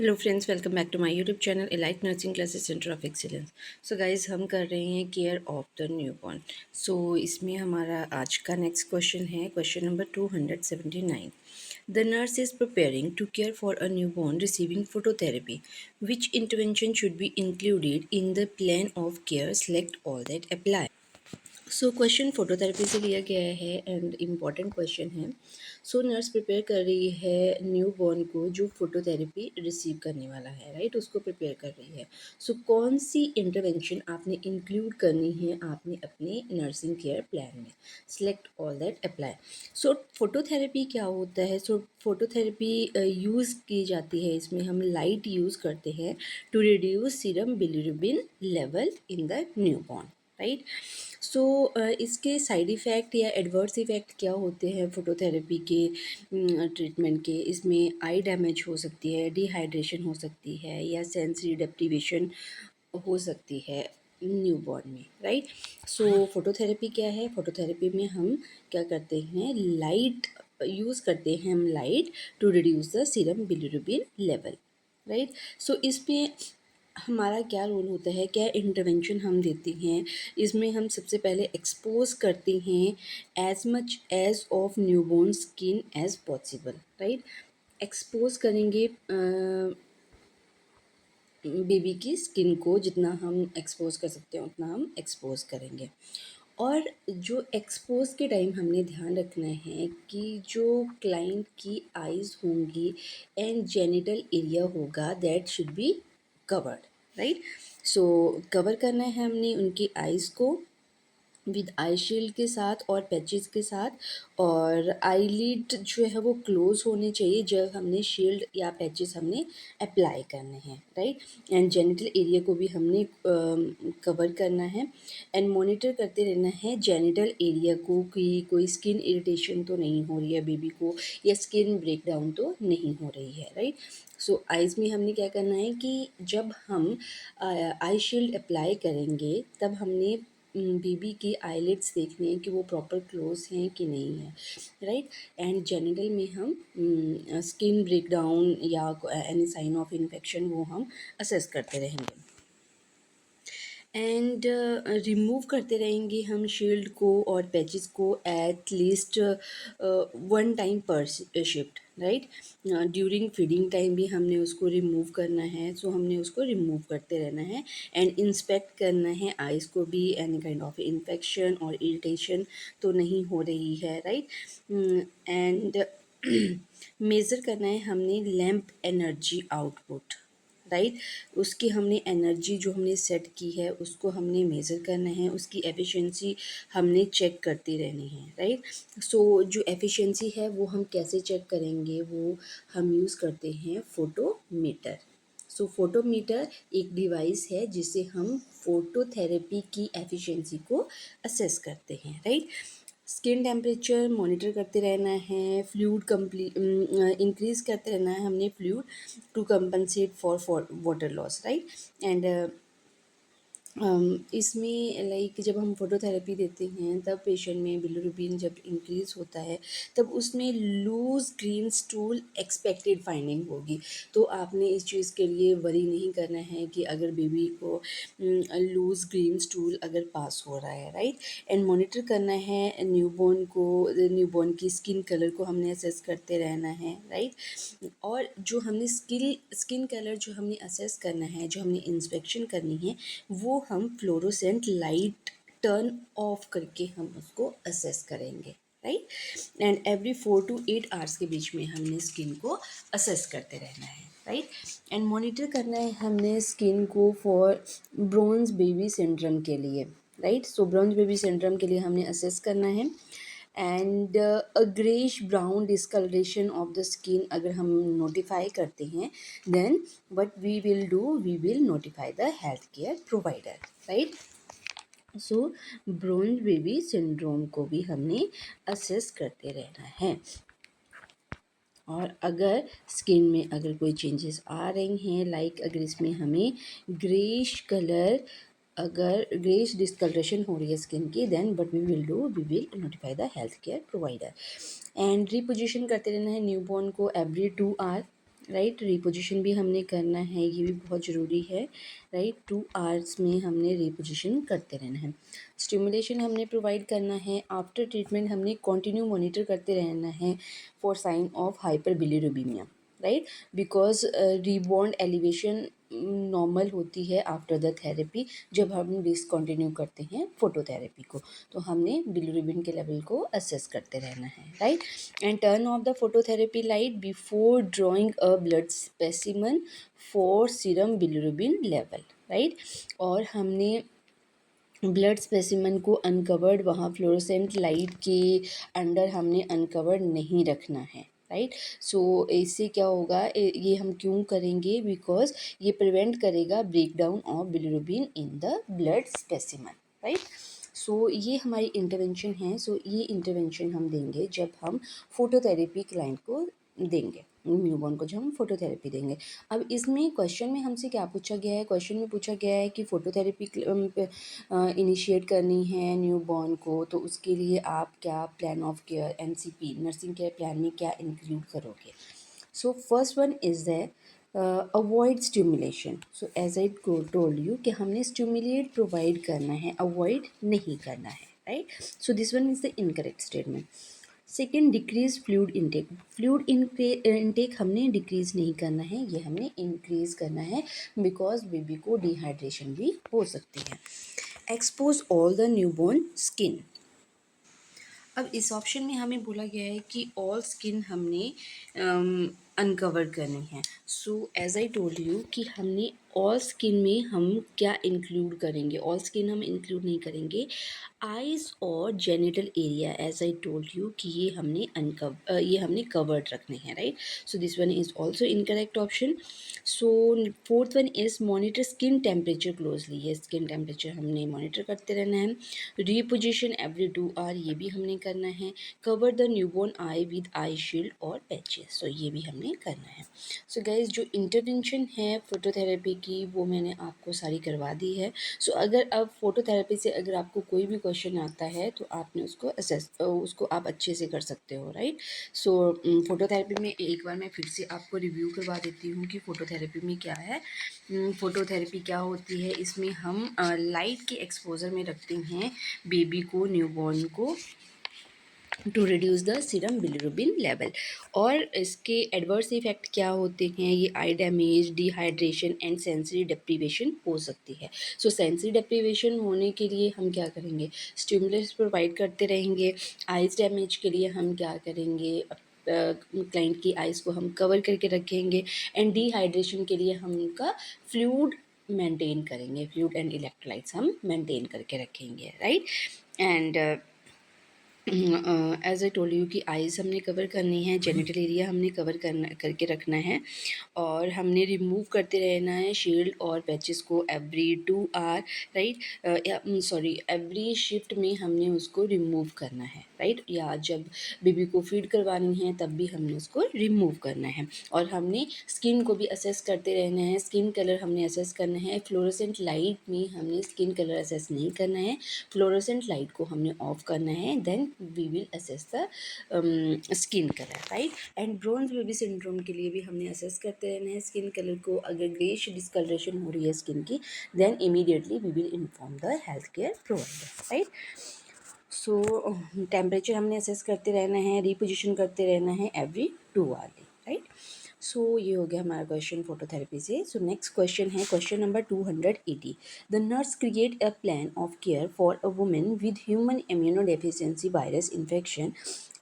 Hello friends, welcome back to my YouTube channel elite nursing classes centre of excellence. So guys, हम कर रहे हैं care of the newborn. So इसमें हमारा आज का नेक्स्ट क्वेश्चन है question number 279। The nurse is preparing to care for a newborn receiving phototherapy. Which intervention should be included in the plan of care? Select all that apply. So question phototherapy से लिया गया है and important question है। So nurse prepare कर रही है new born को जो फोटोथेरेपी रिसीव करने वाला है, राइट, उसको प्रिपेयर कर रही है। सो कौन सी इंटरवेंशन आपने इंक्लूड करनी है आपने अपने नर्सिंग केयर प्लान में? Select all that apply. So phototherapy क्या होता है? सो फोटोथेरेपी यूज़ की जाती है, इसमें हम लाइट यूज़ करते हैं to reduce serum bilirubin level in the newborn, right. So इसके साइड इफ़ेक्ट या एडवर्स इफ़ेक्ट क्या होते हैं फोटोथेरेपी के ट्रीटमेंट के? इसमें आई डैमेज हो सकती है, डिहाइड्रेशन हो सकती है, या सेंसरी डेप्रीवेशन हो सकती है न्यूबॉर्न में, राइट। सो फोटोथेरेपी क्या है? फोटोथेरेपी में हम क्या करते हैं, लाइट यूज़ करते हैं, हम light to reduce the serum bilirubin level, right. So इसमें हमारा क्या रोल होता है, क्या इंटरवेंशन हम देते हैं? इसमें हम सबसे पहले एक्सपोज करते हैं as much as of newborn skin as possible, right. Expose करेंगे बेबी की स्किन को, जितना हम एक्सपोज कर सकते हैं उतना हम एक्सपोज करेंगे। और जो एक्सपोज के टाइम हमने ध्यान रखना है कि जो क्लाइंट की आइज़ होंगी एंड जेनिटल एरिया होगा that should be covered, right. So cover करना है हमने उनकी आइज़ को विद आई शील्ड के साथ और पैचेस के साथ, और आईलिड जो है वो क्लोज होने चाहिए जब हमने शील्ड या पैचेस हमने अप्लाई करने हैं, राइट। एंड जेनिटल एरिया को भी हमने कवर करना है एंड मॉनिटर करते रहना है जेनिटल एरिया को कि कोई स्किन इरिटेशन तो नहीं हो रही है बेबी को, या स्किन ब्रेकडाउन तो नहीं हो रही है, राइट। सो आइज़ में हमने क्या करना है कि जब हम आई शील्ड अप्लाई करेंगे तब हमने बेबी की आईलिड्स देखने हैं कि वो प्रॉपर क्लोज हैं कि नहीं है, राइट। एंड जेनिटल में हम स्किन ब्रेकडाउन या एनी साइन ऑफ इन्फेक्शन वो हम असेस करते रहेंगे एंड रिमूव करते रहेंगे हम शील्ड को और पैचेस को एट लीस्ट 1 टाइम पर shift, right. During feeding time भी हमने उसको रिमूव करना है, सो हमने उसको रिमूव करते रहना है एंड इंस्पेक्ट करना है आइज़ को भी, एनी काइंड ऑफ इन्फेक्शन और इरिटेशन तो नहीं हो रही है, राइट। एंड मेज़र करना है हमने लैम्प एनर्जी आउटपुट, राइट। उसकी हमने एनर्जी जो हमने सेट की है उसको हमने मेज़र करना है, उसकी एफिशिएंसी हमने चेक करती रहनी है, राइट। सो जो एफिशिएंसी है वो हम कैसे चेक करेंगे, वो हम यूज़ करते हैं फोटोमीटर। सो फोटोमीटर एक डिवाइस है जिससे हम फोटोथेरेपी की एफिशिएंसी को असेस करते हैं, राइट। स्किन टेम्परेचर मॉनिटर करते रहना है, फ्लूइड इंक्रीज़ करते रहना है हमने fluid to compensate for water loss, right. And इसमें लाइक जब हम फोटोथेरेपी देते हैं तब पेशेंट में बिलिरुबिन जब इंक्रीज़ होता है तब उसमें loose green stool expected finding होगी। तो आपने इस चीज़ के लिए वरी नहीं करना है कि अगर बेबी को लूज़ ग्रीन स्टूल अगर पास हो रहा है, राइट। एंड मॉनिटर करना है न्यूबॉर्न को, न्यूबॉर्न की स्किन कलर को हमने असेस करते रहना है, राइट। और जो हमने स्किन कलर जो हमने असेस करना है, जो हमने इंस्पेक्शन करनी है, वो हम फ्लोरोसेंट लाइट टर्न ऑफ करके हम उसको असेस करेंगे, right. And every 4 to 8 hours के बीच में हमने स्किन को असेस करते रहना है, राइट। एंड मॉनिटर करना है हमने स्किन को फॉर ब्रोंज बेबी सिंड्रोम के लिए, right. So bronze baby syndrome के लिए हमने असेस करना है and a greyish brown discolouration of the skin अगर हम नोटिफाई करते हैं then what we will do, we will notify the health care provider, right. So bronze baby syndrome को भी हमने असेस करते रहना है। और अगर स्किन में अगर कोई चेंजेस आ रही हैं लाइक अगर इसमें हमें ग्रेश कलर, अगर ग्रेश डिस्कलरेशन हो रही है स्किन की, then what we will do, we will notify the health care provider. And reposition करते रहना है न्यूबॉर्न को एवरी 2 आवर, राइट। रिपोजिशन भी हमने करना है, ये भी बहुत ज़रूरी है, राइट। 2 आवर्स में हमने रिपोजिशन करते रहना है। स्टिमुलेशन हमने प्रोवाइड करना है। आफ्टर ट्रीटमेंट हमने कंटिन्यू मॉनिटर करते रहना है for sign of hyperbilirubinemia, right. Because rebound elevation normal होती है आफ्टर द थेरेपी, जब हम डिसकंटिन्यू करते हैं फोटोथेरेपी को, तो हमने बिलिरुबिन के लेवल को असेस करते रहना है, right. And turn off the phototherapy light before drawing a blood specimen for serum bilirubin level, right. और हमने ब्लड स्पेसिमन को अनकवर्ड वहाँ फ्लोरोसेंट लाइट के अंडर हमने अनकवर्ड नहीं रखना है, राइट। सो इससे क्या होगा, ये हम क्यों करेंगे, बिकॉज ये प्रिवेंट करेगा break down of bilirubin in the blood specimen, right. So ये हमारी इंटरवेंशन है। सो ये इंटरवेंशन हम देंगे जब हम फोटोथेरेपी क्लाइंट को देंगे, न्यूबॉर्न को जब हम फोटोथेरेपी देंगे। अब इसमें क्वेश्चन में हमसे क्या पूछा गया है, क्वेश्चन में पूछा गया है कि फोटोथेरेपी इनिशिएट करनी है न्यूबॉर्न को, तो उसके लिए आप क्या plan of care NCP nursing care plan में क्या इंक्लूड करोगे। So first one is the avoid stimulation. So as I told you कि हमने स्टिमुलेट प्रोवाइड करना है, अवॉइड नहीं करना है, right. So this one is the incorrect statement. Second, decrease fluid intake. Fluid intake हमने डिक्रीज नहीं करना है, ये हमने इंक्रीज करना है, बिकॉज बेबी को डिहाइड्रेशन भी हो सकती है। Expose all the newborn skin. अब इस ऑप्शन में हमें बोला गया है कि ऑल स्किन हमने अनकवर करनी है। So as I told you कि हमने ऑल स्किन में हम क्या इंक्लूड करेंगे, ऑल स्किन हम इंक्लूड नहीं करेंगे। आइज़ और genital area, as I told you कि ये हमने कवर्ड रखने हैं, right. So this one is also incorrect option. So fourth one is monitor skin temperature closely. ये स्किन टेम्परेचर हमने मॉनिटर करते रहना है। रीपोजिशन एवरी 2 आवर, ये भी हमने करना है। Cover the newborn I with I shield और पैचेस, सो ये भी हमने करना है। सो गाइज, जो इंटरवेंशन है फोटोथेरेपी की वो मैंने आपको सारी करवा दी है। सो अगर अब फोटोथेरेपी से अगर आपको कोई भी क्वेश्चन आता है तो आपने उसको आप अच्छे से कर सकते हो, राइट। सो फोटोथेरेपी में एक बार मैं फिर से आपको रिव्यू करवा देती हूँ कि फोटोथेरेपी में क्या है। फोटोथेरेपी क्या होती है, इसमें हम लाइट के एक्सपोजर में रखते हैं बेबी को, न्यूबॉर्न को, to reduce the serum bilirubin level. और इसके एडवर्स इफेक्ट क्या होते हैं, ये eye damage, dehydration and sensory deprivation हो सकती है। सो सेंसरी डिप्रीवेशन होने के लिए हम क्या करेंगे, स्टिमुलस प्रोवाइड करते रहेंगे। आइज डैमेज के लिए हम क्या करेंगे, क्लाइंट की आइज़ को हम कवर करके रखेंगे। एंड डिहाइड्रेशन के लिए हम उनका फ्लूइड मेंटेन करेंगे, फ्लूइड एंड इलेक्ट्रोलाइट्स हम मेंटेन करके रखेंगे, right. And as I told you कि आइज़ हमने कवर करनी है, जेनिटल एरिया हमने कवर करके रखना है, और हमने रिमूव करते रहना है शील्ड और पैचेस को every 2 hour, right. Sorry, every shift में हमने उसको रिमूव करना है, राइट। या जब बेबी को फीड करवानी है तब भी हमने उसको रिमूव करना है। और हमने स्किन को भी असेस करते रहना है, स्किन कलर हमने असेस करना है। फ्लोरोसेंट लाइट में हमने स्किन कलर असेस नहीं करना है, फ्लोरोसेंट लाइट को हमने ऑफ करना है, then we will assess the skin colour, right. And bronze baby syndrome के लिए भी हमने असेस करते रहना है स्किन कलर को। अगर ग्रेश डिस्कलरेशन हो रही है स्किन की, then immediately we will inform the health care provider, right. So temperature हमने असेस करते रहना है, रिपोजिशन करते रहना है एवरी 2 आवर, राइट। सो ये हो गया हमारा क्वेश्चन फोटोथेरेपी से। सो नेक्स्ट क्वेश्चन है question number 280। The nurse create a plan of care for a woman with human immunodeficiency virus infection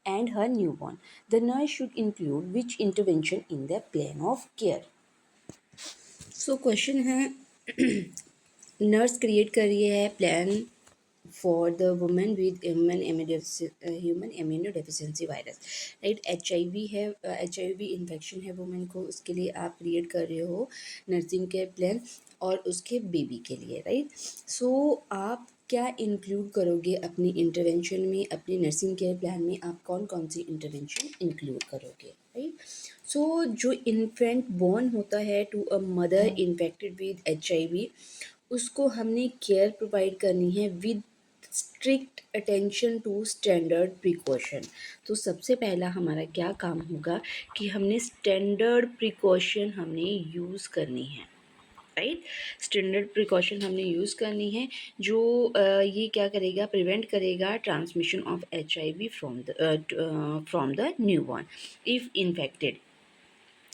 and her newborn. The nurse should include which intervention in the plan of care. So question है, nurse create कर रही है plan for the woman with human immunodeficiency virus, right. HIV है, HIV infection है women को, उसके लिए आप क्रिएट कर रहे हो नर्सिंग केयर प्लान और उसके बेबी के लिए, राइट। सो आप क्या इंक्लूड करोगे अपनी इंटरवेंशन में, अपनी नर्सिंग केयर प्लान में आप कौन कौन सी इंटरवेंशन इंक्लूड करोगे, राइट। सो जो इन्फेंट बॉर्न होता है to a mother infected with HIV, उसको हमने केयर प्रोवाइड करनी है with strict attention to standard precaution. तो सबसे पहला हमारा क्या काम होगा कि हमने स्टैंडर्ड प्रिकॉशन हमने यूज़ करनी है, राइट। स्टैंडर्ड प्रिकॉशन हमने यूज़ करनी है जो ये क्या करेगा, प्रिवेंट करेगा transmission of HIV from the newborn if infected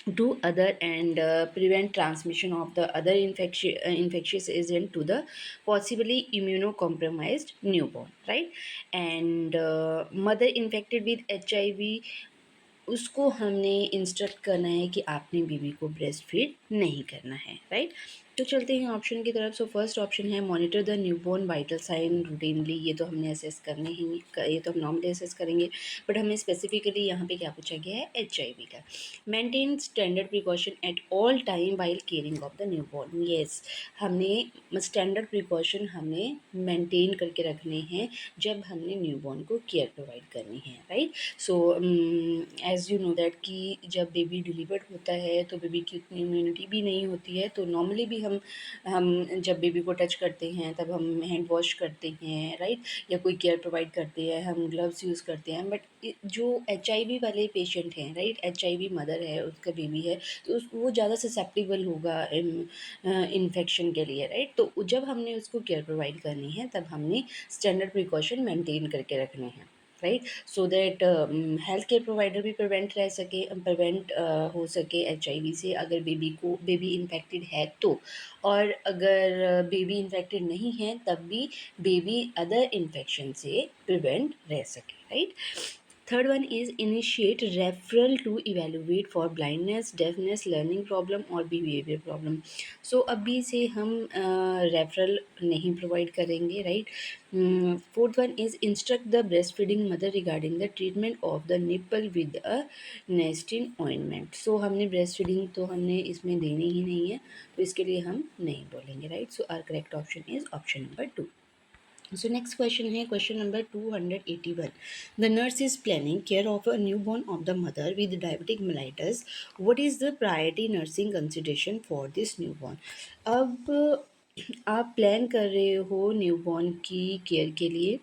to other, and prevent transmission of the other infectious agent to the possibly immunocompromised newborn, right. And mother infected with HIV, उसको हमने instruct करना है कि आपने baby को breast feed नहीं करना है, राइट। तो चलते हैं ऑप्शन की तरफ। सो फर्स्ट ऑप्शन है monitor the newborn vital sign routinely. ये तो हमने असेस करने ही, ये तो हम नॉर्मली असेस करेंगे, बट हमें स्पेसिफिकली यहाँ पे क्या पूछा गया है, HIV का। Maintain standard precaution at all time while caring of the newborn. Yes, हमने स्टैंडर्ड प्रिकॉशन हमने मेंटेन करके रखने हैं जब हमने न्यूबॉर्न को केयर प्रोवाइड करनी है, right. So as you know that कि जब बेबी डिलीवर्ड होता है तो बेबी की उतनी इम्यूनिटी भी नहीं होती है, तो नॉर्मली भी हम जब बेबी को टच करते हैं तब हम हैंड वॉश करते हैं, राइट, या कोई केयर प्रोवाइड करते हैं, हम ग्लव्स यूज़ करते हैं। बट जो HIV वाले पेशेंट हैं, राइट, HIV मदर है, उसका बेबी है, तो वो ज़्यादा ससेप्टिबल होगा इन्फेक्शन के लिए, राइट। तो जब हमने उसको केयर प्रोवाइड करनी है तब हमने स्टैंडर्ड प्रिकॉशन मेंटेन करके रखने हैं, right, so that health care provider भी प्रिवेंट हो सके HIV से, अगर बेबी इन्फेक्टेड है तो। और अगर बेबी इन्फेक्टेड नहीं है तब भी बेबी अदर इन्फेक्शन से प्रिवेंट रह सके, right. Third one is initiate referral to evaluate for blindness, deafness, learning problem और बिहेवियर प्रॉब्लम। सो अभी से हम रेफरल नहीं प्रोवाइड करेंगे, right. Fourth one is instruct the breast feeding mother regarding the treatment of the nipple with a nystatin ointment. So हमने breast feeding तो हमने इसमें देनी ही नहीं है, तो इसके लिए हम नहीं बोलेंगे, right. So our correct option is option number 2। So next question है question number 281. The nurse is planning care of a newborn of the mother with diabetic mellitus. What is the priority nursing consideration for this newborn? अब आप plan कर रहे हो newborn की care के लिए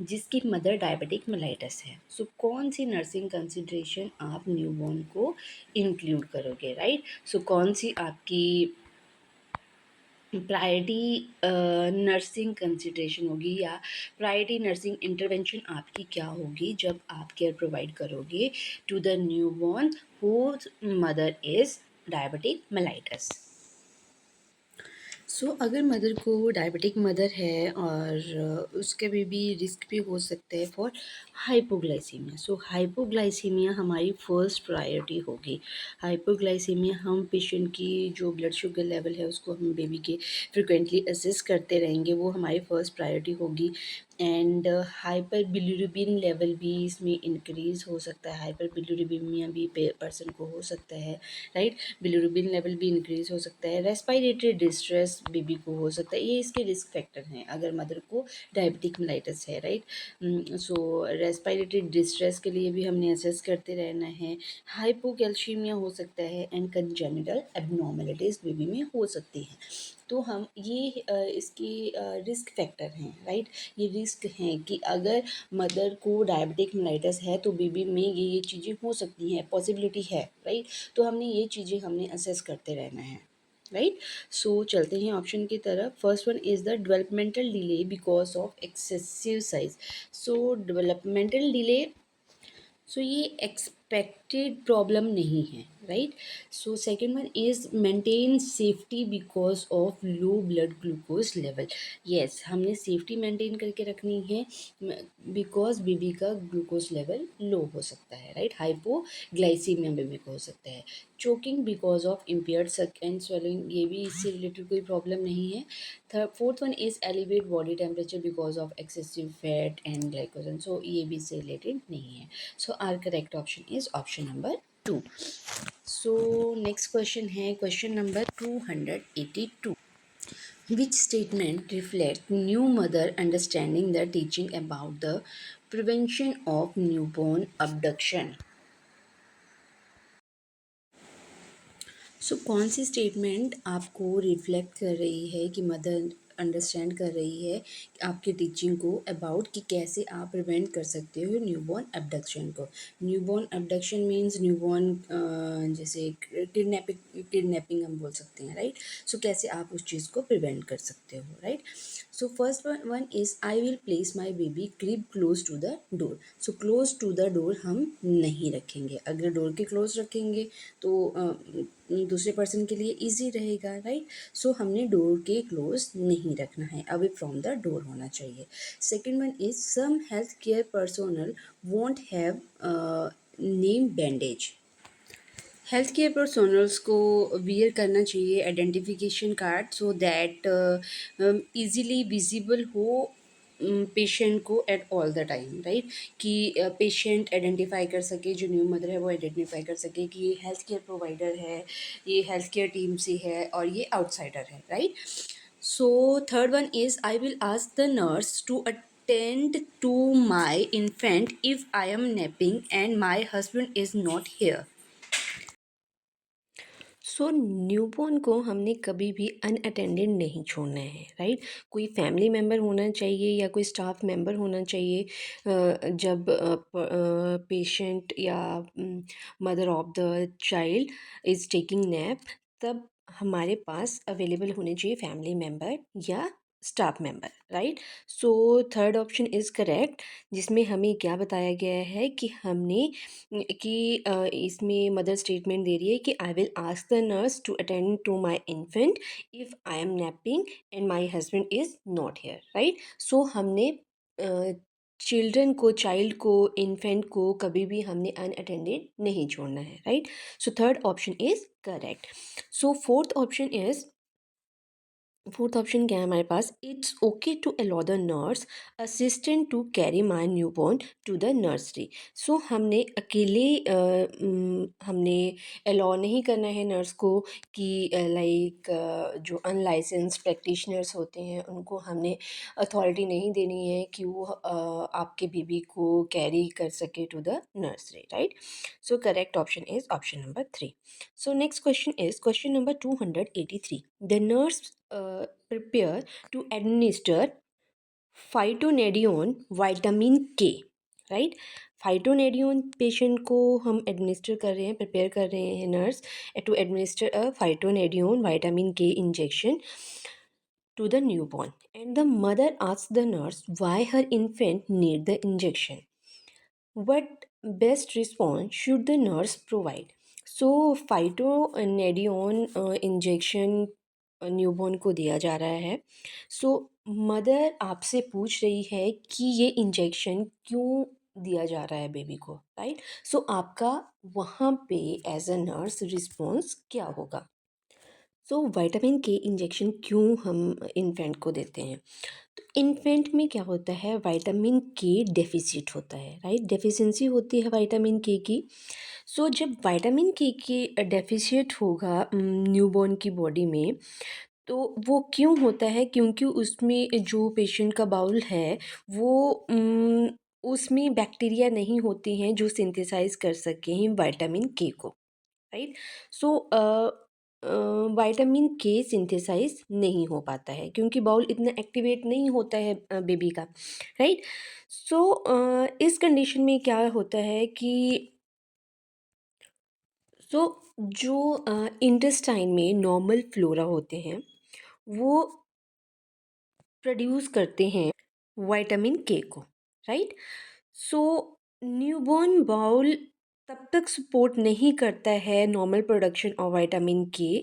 जिसकी मदर डायबिटिक मेलाइटस है। सो कौन सी नर्सिंग कंसिड्रेशन आप न्यूबॉर्न को इंक्लूड करोगे, राइट। सो कौन सी आपकी प्रायोरिटी नर्सिंग कंसिड्रेशन होगी या प्रायोरिटी नर्सिंग इंटरवेंशन आपकी क्या होगी जब आप केयर प्रोवाइड करोगे to the newborn whose mother is diabetic mellitus. So अगर मदर को डायबिटिक मदर है और उसके भी रिस्क भी हो सकता है फॉर हाइपोग्लाइसीमिया। सो हाइपोग्लाइसीमिया हमारी फर्स्ट प्रायोरिटी होगी। हाइपोग्लाइसीमिया हम पेशेंट की जो ब्लड शुगर लेवल है उसको हम बेबी के फ्रिक्वेंटली असेस करते रहेंगे, वो हमारी फर्स्ट प्रायोरिटी होगी। एंड हाइपर बिलिरुबिन लेवल भी इसमें इंक्रीज़ हो सकता है, हाइपर बिलिरुबिमिया भी पर्सन को हो सकता है, राइट। बिलिरुबिन लेवल भी इंक्रीज़ हो सकता है, रेस्पिरेटरी डिस्ट्रेस बेबी को हो सकता है। ये इसके रिस्क फैक्टर हैं अगर मदर को डायबिटिक मेलाइटस है, राइट। सो रेस्पिरेटरी डिस्ट्रेस के लिए भी हमने असेस करते रहना है। हाइपोकैल्शियमिया हो सकता है एंड कंजेनिटल एबनॉर्मलिटीज़ बेबी में हो सकती हैं। तो हम ये इसके रिस्क फैक्टर हैं, राइट। ये रिस्क हैं कि अगर मदर को डायबिटिक मेलाइटस है तो बेबी में ये चीज़ें हो सकती हैं, पॉसिबिलिटी है, राइट। तो हमने ये चीज़ें हमने असेस करते रहना है, राइट। सो चलते हैं ऑप्शन की तरफ। First one is the developmental delay because of excessive size. So developmental delay, so ये एक्सपेक्टेड प्रॉब्लम नहीं है, right. So second one is maintain safety because of low blood glucose level. Yes, हमने safety maintain करके रखनी है because baby का glucose level low हो सकता है, राइट। हाइपोग्लाइसीमिया बेबी को हो सकता है। Choking because of impaired suck and swelling, ये भी इससे रिलेटेड कोई प्रॉब्लम नहीं है। Fourth one is elevate body temperature because of excessive fat and glycogen, so ये भी इससे रिलेटेड नहीं है। So our correct option is option number 2। So next question है question number 282। Which statement reflect new mother understanding the teaching about the prevention of newborn abduction? सो कौन सी statement आपको reflect कर रही है कि मदर अंडरस्टैंड कर रही है आपकी टीचिंग को अबाउट कि कैसे आप प्रिवेंट कर सकते हो न्यूबॉर्न एब्डक्शन को। न्यूबॉर्न एब्डक्शन मीन्स न्यूबॉर्न जैसे किडनैपिंग हम बोल सकते हैं, राइट। सो कैसे आप उस चीज़ को प्रिवेंट कर सकते हो, right. So first one is I will place my baby crib close to the door. So close to the door हम नहीं रखेंगे। अगर डोर के क्लोज रखेंगे तो दूसरे पर्सन के लिए ईजी रहेगा, राइट। सो हमने डोर के क्लोज नहीं रखना है, अवे फ्रॉम द डोर होना चाहिए। Second one is some health care personnel won't have name bandage. Health care personnels को वियर करना चाहिए identification card so that easily visible हो पेशेंट को at all the time, right. कि patient identify कर सके, जो न्यू मदर है वो आइडेंटिफाई कर सके कि ये हेल्थ केयर प्रोवाइडर है, ये हेल्थ केयर टीम से है और ये आउटसाइडर है, right. So third one is I will ask the nurse to attend to my infant if I am napping and my husband is not here. So newborn को हमने कभी भी unattended नहीं छोड़ना है, राइट। कोई फैमिली मेम्बर होना चाहिए या कोई स्टाफ मेम्बर होना चाहिए जब पेशेंट या mother of the child is taking nap, तब हमारे पास अवेलेबल होने चाहिए फैमिली मेम्बर या staff member, right. So third option is correct, जिसमें हमें क्या बताया गया है कि हमने कि इसमें मदर स्टेटमेंट दे रही है कि I will ask the nurse to attend to my infant if I am napping and my husband is not here, right. So हमने चिल्ड्रन को, चाइल्ड को, इन्फेंट को कभी भी हमने अनअटेंडेड नहीं छोड़ना है, right. So third option is correct. So fourth option क्या है हमारे पास, it's okay to allow the nurse assistant to carry my new born to the nursery. So हमने अकेले हमने अलाउ नहीं करना है नर्स को कि लाइक जो अनलाइसेंस प्रैक्टिशनर्स होते हैं उनको हमने अथॉरिटी नहीं देनी है कि वो आपके बेबी को कैरी कर सके to the nursery, right. So correct option is option number 3. So next question is question number 283. The nurse prepare to administer phytonadione vitamin K, right. Phytonadione patient को हम एडमिनिस्टर कर रहे हैं, प्रिपेयर कर रहे हैं nurse to administer a phytonadione vitamin K injection to the newborn, and the mother asks the nurse why her infant need the injection. What best response should the nurse provide? So phytonadione injection newborn को दिया जा रहा है। सो mother आपसे पूछ रही है कि ये इंजेक्शन क्यों दिया जा रहा है बेबी को, राइट। सो आपका वहाँ पे एज अ नर्स रिस्पॉन्स क्या होगा? सो विटामिन के इंजेक्शन क्यों हम इन्फेंट को देते हैं? तो इन्फेंट में क्या होता है, विटामिन के डेफिसिट होता है, राइट। डेफिशिएंसी होती है विटामिन के की। सो जब विटामिन के डेफिशिएट होगा न्यूबॉर्न की बॉडी में, तो वो क्यों होता है? क्योंकि उसमें जो पेशेंट का बाउल है वो उसमें बैक्टीरिया नहीं होते हैं जो सिंथेसाइज कर सकें विटामिन के को, राइट। सो विटामिन के सिंथेसाइज नहीं हो पाता है क्योंकि बाउल इतना एक्टिवेट नहीं होता है बेबी का, राइट। सो इस कंडीशन में क्या होता है कि सो जो इंटेस्टाइन में नॉर्मल फ्लोरा होते हैं वो प्रोड्यूस करते हैं विटामिन के को, राइट। सो न्यूबॉर्न बाउल तब तक सपोर्ट नहीं करता है नॉर्मल प्रोडक्शन ऑफ विटामिन के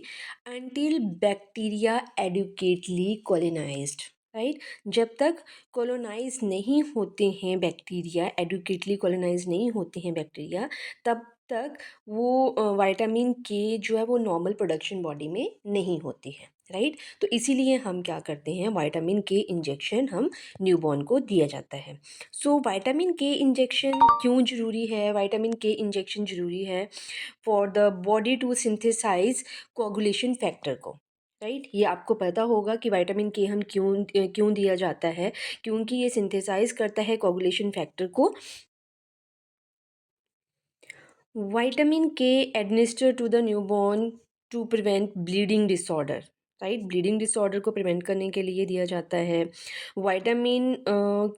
until bacteria adequately colonised, right. जब तक कॉलोनाइज नहीं होते हैं बैक्टीरिया, एडुकेटली कॉलोनाइज नहीं होते हैं बैक्टीरिया, तब तक वो विटामिन के जो है वो नॉर्मल प्रोडक्शन बॉडी में नहीं होती है, राइट। तो इसीलिए हम क्या करते हैं, विटामिन के इंजेक्शन हम न्यूबॉर्न को दिया जाता है। सो विटामिन के इंजेक्शन क्यों ज़रूरी है? विटामिन के इंजेक्शन ज़रूरी है for the body to synthesise coagulation factor को, राइट। ये आपको पता होगा कि विटामिन के हम क्यों दिया जाता है, क्योंकि ये सिंथेसाइज करता है कोगुलेशन फैक्टर को। Vitamin K administer to the newborn to prevent bleeding disorder, right, bleeding disorder को प्रिवेंट करने के लिए दिया जाता है। विटामिन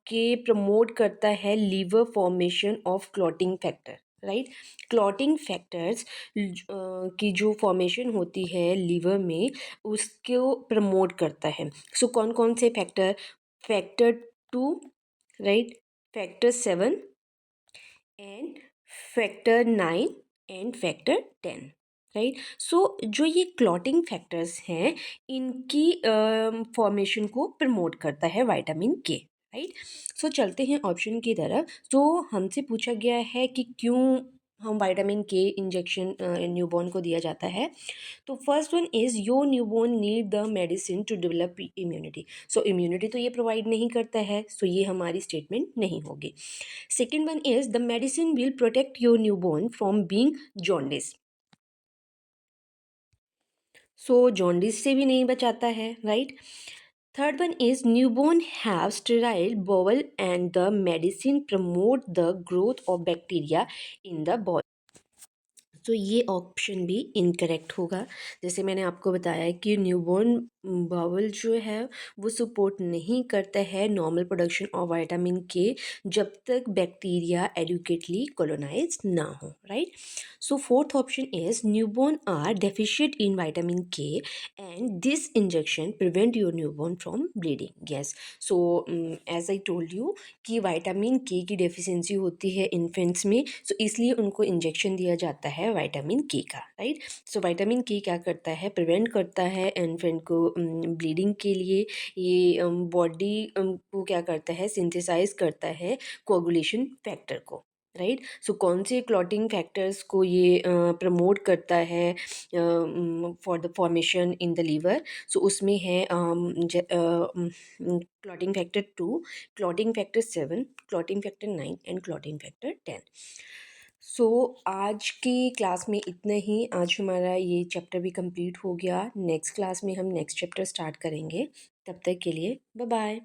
के प्रमोट करता है liver formation of clotting factor, right. Clotting factors की जो फॉर्मेशन होती है लीवर में, उसको प्रमोट करता है। सो कौन कौन से factor? Factor 2, right, factor 7 and factor 9 and factor 10, right. So जो ये क्लॉटिंग फैक्टर्स हैं, इनकी फॉर्मेशन को प्रमोट करता है विटामिन के, राइट। सो चलते हैं ऑप्शन की तरफ। तो हमसे पूछा गया है कि क्यों हम विटामिन के इंजेक्शन न्यूबॉर्न को दिया जाता है। तो first one is your newborn need the medicine to develop immunity. So immunity तो ये प्रोवाइड नहीं करता है, सो ये हमारी स्टेटमेंट नहीं होगी। Second one is the medicine will protect your newborn from being jaundice. So jaundice से भी नहीं बचाता है, right? Third one is newborn have sterile bowel and the medicine promote the growth of bacteria in the body. तो ये option भी incorrect होगा। जैसे मैंने आपको बताया कि न्यूबॉर्न बाउल जो है वो सपोर्ट नहीं करता है नॉर्मल प्रोडक्शन ऑफ विटामिन के जब तक बैक्टीरिया एडुकेटली कॉलोनाइज ना हो, right. So fourth option is newborn are deficient in vitamin K and this injection prevent your newborn from bleeding. Yes, so as I told you कि vitamin K की deficiency होती है infants में, सो इसलिए उनको injection दिया जाता है विटामिन के का, राइट। सो विटामिन के क्या करता है? प्रिवेंट करता है इन्फेंट को ब्लीडिंग के लिए। ये बॉडी को क्या करता है? सिंथेसाइज करता है कोगुलेशन फैक्टर को, राइट। सो कौन से क्लॉटिंग फैक्टर्स को ये प्रमोट करता है for the formation in the liver? So उसमें है clotting factor 2, clotting factor 7, clotting factor 9 and clotting factor 10। So आज की क्लास में इतना ही। आज हमारा ये चैप्टर भी कंप्लीट हो गया। नेक्स्ट क्लास में हम नेक्स्ट चैप्टर स्टार्ट करेंगे। तब तक के लिए बाय बाय।